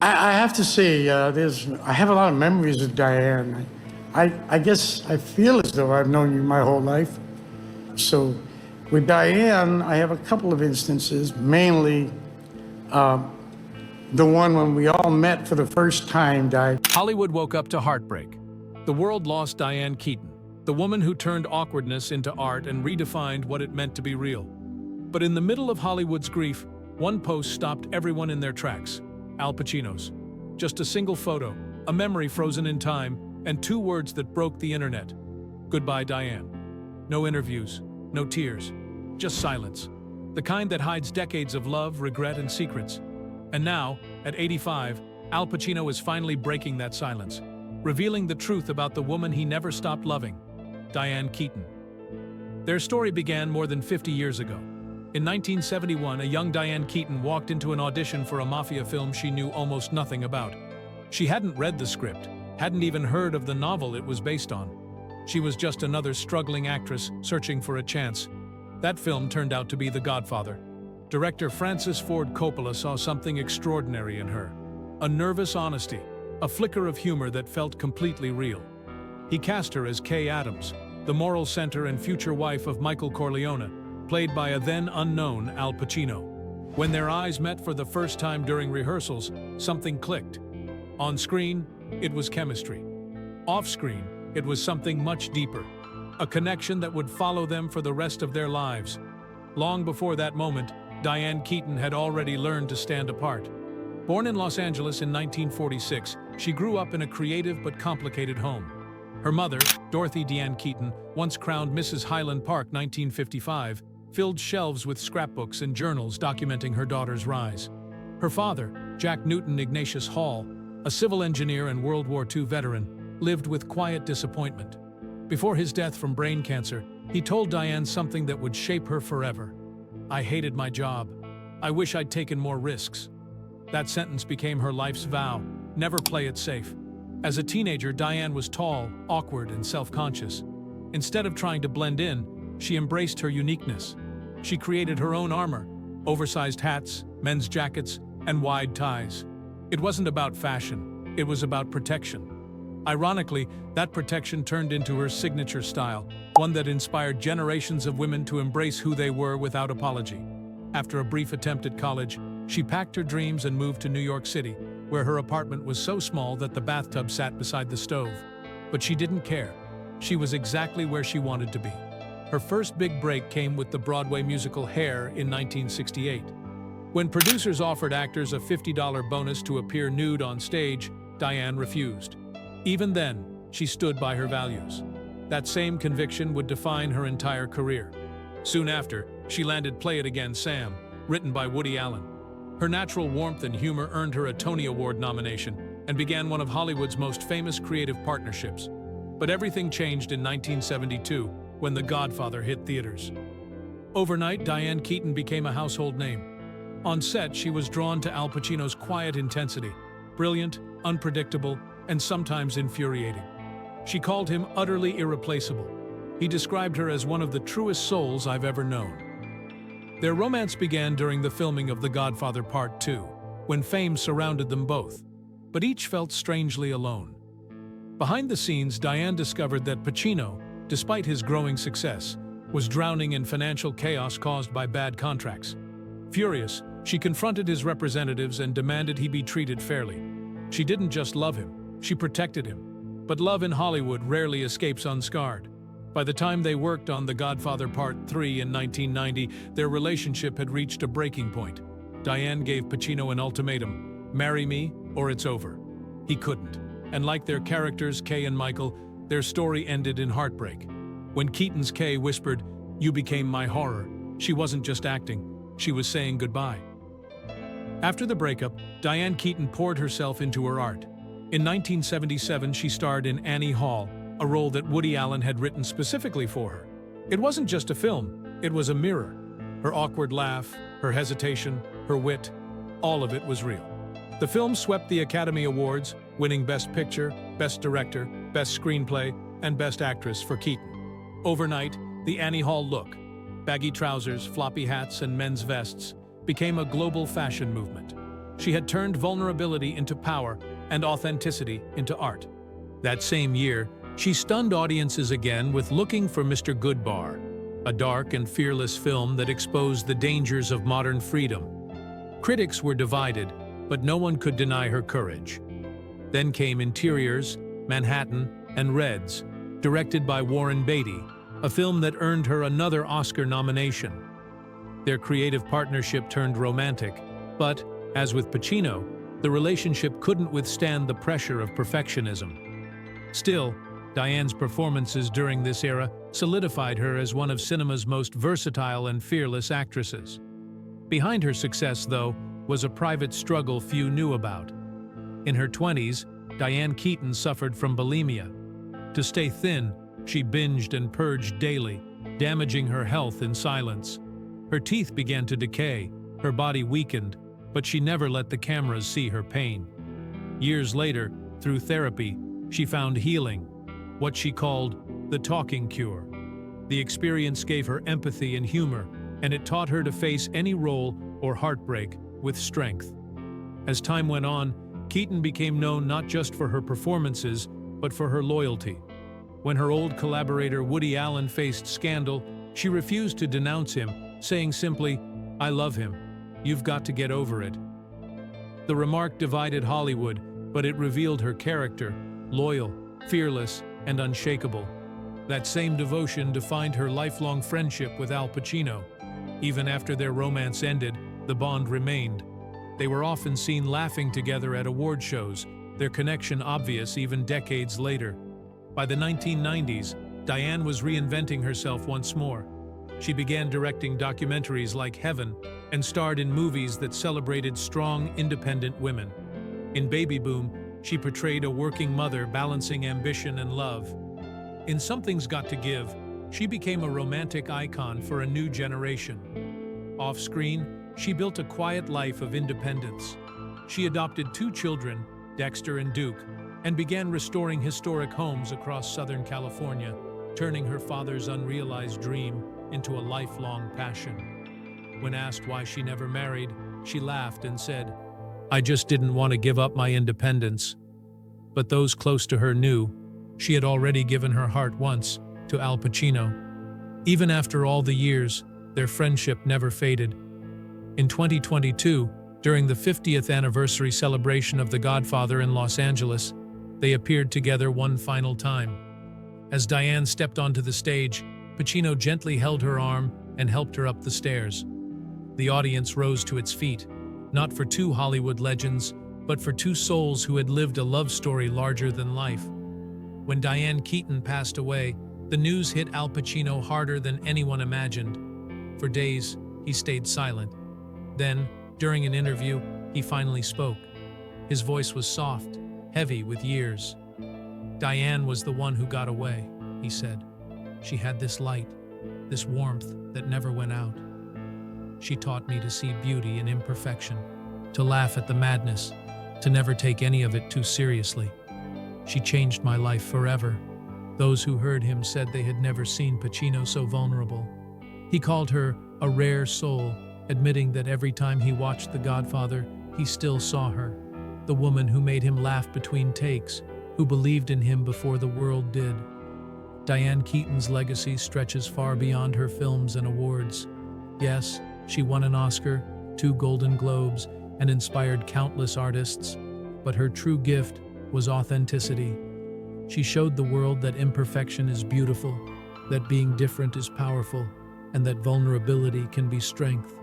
I have to say, I have a lot of memories of Diane. I guess I feel as though I've known you my whole life. So with Diane, I have a couple of instances, mainly the one when we all met for the first time. Hollywood woke up to heartbreak. The world lost Dianne Keaton, the woman who turned awkwardness into art and redefined what it meant to be real. But in the middle of Hollywood's grief, one post stopped everyone in their tracks: Al Pacino's. Just a single photo, a memory frozen in time, and two words that broke the internet. Goodbye, Diane. No interviews, no tears, just silence. The kind that hides decades of love, regret, and secrets. And now, at 85, Al Pacino is finally breaking that silence, revealing the truth about the woman he never stopped loving, Dianne Keaton. Their story began more than 50 years ago. In 1971, a young Dianne Keaton walked into an audition for a mafia film she knew almost nothing about. She hadn't read the script, hadn't even heard of the novel it was based on. She was just another struggling actress searching for a chance. That film turned out to be The Godfather. Director Francis Ford Coppola saw something extraordinary in her. A nervous honesty, a flicker of humor that felt completely real. He cast her as Kay Adams, the moral center and future wife of Michael Corleone, played by a then unknown Al Pacino. When their eyes met for the first time during rehearsals, something clicked. On screen, it was chemistry. Off screen, it was something much deeper. A connection that would follow them for the rest of their lives. Long before that moment, Dianne Keaton had already learned to stand apart. Born in Los Angeles in 1946, she grew up in a creative but complicated home. Her mother, Dorothy Dianne Keaton, once crowned Mrs. Highland Park 1955, filled shelves with scrapbooks and journals documenting her daughter's rise. Her father, Jack Newton Ignatius Hall, a civil engineer and World War II veteran, lived with quiet disappointment. Before his death from brain cancer, he told Dianne something that would shape her forever. "I hated my job. I wish I'd taken more risks." That sentence became her life's vow: never play it safe. As a teenager, Dianne was tall, awkward, and self-conscious. Instead of trying to blend in, she embraced her uniqueness. She created her own armor: oversized hats, men's jackets, and wide ties. It wasn't about fashion, it was about protection. Ironically, that protection turned into her signature style, one that inspired generations of women to embrace who they were without apology. After a brief attempt at college, she packed her dreams and moved to New York City, where her apartment was so small that the bathtub sat beside the stove. But she didn't care. She was exactly where she wanted to be. Her first big break came with the Broadway musical Hair in 1968. When producers offered actors a $50 bonus to appear nude on stage, Dianne refused. Even then, she stood by her values. That same conviction would define her entire career. Soon after, she landed Play It Again, Sam, written by Woody Allen. Her natural warmth and humor earned her a Tony Award nomination and began one of Hollywood's most famous creative partnerships. But everything changed in 1972 when The Godfather hit theaters. Overnight, Dianne Keaton became a household name. On set, she was drawn to Al Pacino's quiet intensity, brilliant, unpredictable, and sometimes infuriating. She called him utterly irreplaceable. He described her as one of the truest souls I've ever known. Their romance began during the filming of The Godfather Part 2, when fame surrounded them both, but each felt strangely alone. Behind the scenes, Dianne discovered that Pacino, despite his growing success, was drowning in financial chaos caused by bad contracts. Furious, she confronted his representatives and demanded he be treated fairly. She didn't just love him, she protected him. But love in Hollywood rarely escapes unscarred. By the time they worked on The Godfather Part 3 in 1990, their relationship had reached a breaking point. Dianne gave Pacino an ultimatum: marry me or it's over. He couldn't. And like their characters, Kay and Michael, their story ended in heartbreak. When Keaton's Kay whispered, "You became my horror," she wasn't just acting, she was saying goodbye. After the breakup, Dianne Keaton poured herself into her art. In 1977, she starred in Annie Hall, a role that Woody Allen had written specifically for her. It wasn't just a film, it was a mirror. Her awkward laugh, her hesitation, her wit, all of it was real. The film swept the Academy Awards, winning Best Picture, Best Director, Best Screenplay, and Best Actress for Keaton. Overnight, the Annie Hall look, baggy trousers, floppy hats, and men's vests, became a global fashion movement. She had turned vulnerability into power and authenticity into art. That same year, she stunned audiences again with Looking for Mr. Goodbar, a dark and fearless film that exposed the dangers of modern freedom. Critics were divided, but no one could deny her courage. Then came Interiors, Manhattan, and Reds, directed by Warren Beatty, a film that earned her another Oscar nomination. Their creative partnership turned romantic, but, as with Pacino, the relationship couldn't withstand the pressure of perfectionism. Still, Dianne's performances during this era solidified her as one of cinema's most versatile and fearless actresses. Behind her success, though, was a private struggle few knew about. In her 20s, Dianne Keaton suffered from bulimia. To stay thin, she binged and purged daily, damaging her health in silence. Her teeth began to decay, her body weakened, but she never let the cameras see her pain. Years later, through therapy, she found healing, what she called the talking cure. The experience gave her empathy and humor, and it taught her to face any role or heartbreak with strength. As time went on, Keaton became known not just for her performances, but for her loyalty. When her old collaborator Woody Allen faced scandal, she refused to denounce him, saying simply, "I love him. You've got to get over it." The remark divided Hollywood, but it revealed her character, loyal, fearless, and unshakable. That same devotion defined her lifelong friendship with Al Pacino. Even after their romance ended, the bond remained. They were often seen laughing together at award shows, their connection obvious even decades later. By the 1990s, Dianne was reinventing herself once more. She began directing documentaries like Heaven and starred in movies that celebrated strong, independent women. In Baby Boom, she portrayed a working mother balancing ambition and love. In Something's Got to Give, she became a romantic icon for a new generation. Off-screen, she built a quiet life of independence. She adopted 2 children, Dexter and Duke, and began restoring historic homes across Southern California, turning her father's unrealized dream into a lifelong passion. When asked why she never married, she laughed and said, "I just didn't want to give up my independence." But those close to her knew she had already given her heart once to Al Pacino. Even after all the years, their friendship never faded. In 2022, during the 50th anniversary celebration of The Godfather in Los Angeles, they appeared together one final time. As Dianne stepped onto the stage, Pacino gently held her arm and helped her up the stairs. The audience rose to its feet, not for 2 Hollywood legends, but for 2 souls who had lived a love story larger than life. When Dianne Keaton passed away, the news hit Al Pacino harder than anyone imagined. For days, he stayed silent. Then, during an interview, he finally spoke. His voice was soft, heavy with years. "Dianne was the one who got away," he said. "She had this light, this warmth that never went out. She taught me to see beauty in imperfection, to laugh at the madness, to never take any of it too seriously. She changed my life forever." Those who heard him said they had never seen Pacino so vulnerable. He called her a rare soul, admitting that every time he watched The Godfather, he still saw her, the woman who made him laugh between takes, who believed in him before the world did. Dianne Keaton's legacy stretches far beyond her films and awards. Yes, she won an Oscar, 2 Golden Globes, and inspired countless artists, but her true gift was authenticity. She showed the world that imperfection is beautiful, that being different is powerful, and that vulnerability can be strength.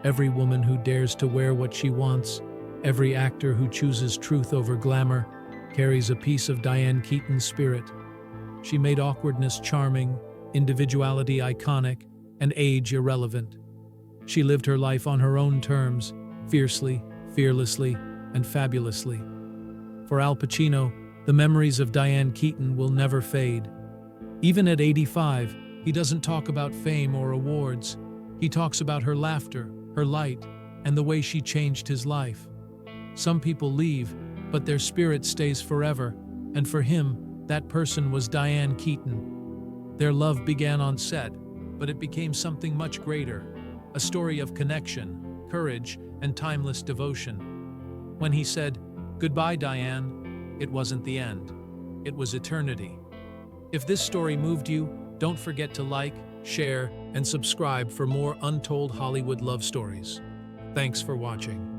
Every woman who dares to wear what she wants, every actor who chooses truth over glamour, carries a piece of Dianne Keaton's spirit. She made awkwardness charming, individuality iconic, and age irrelevant. She lived her life on her own terms, fiercely, fearlessly, and fabulously. For Al Pacino, the memories of Dianne Keaton will never fade. Even at 85, he doesn't talk about fame or awards. He talks about her laughter, her light, and the way she changed his life. Some people leave, but their spirit stays forever, and for him, that person was Dianne Keaton. Their love began on set, but it became something much greater, a story of connection, courage, and timeless devotion. When he said, "Goodbye, Dianne," it wasn't the end. It was eternity. If this story moved you, don't forget to like, share, and subscribe for more untold Hollywood love stories. Thanks for watching.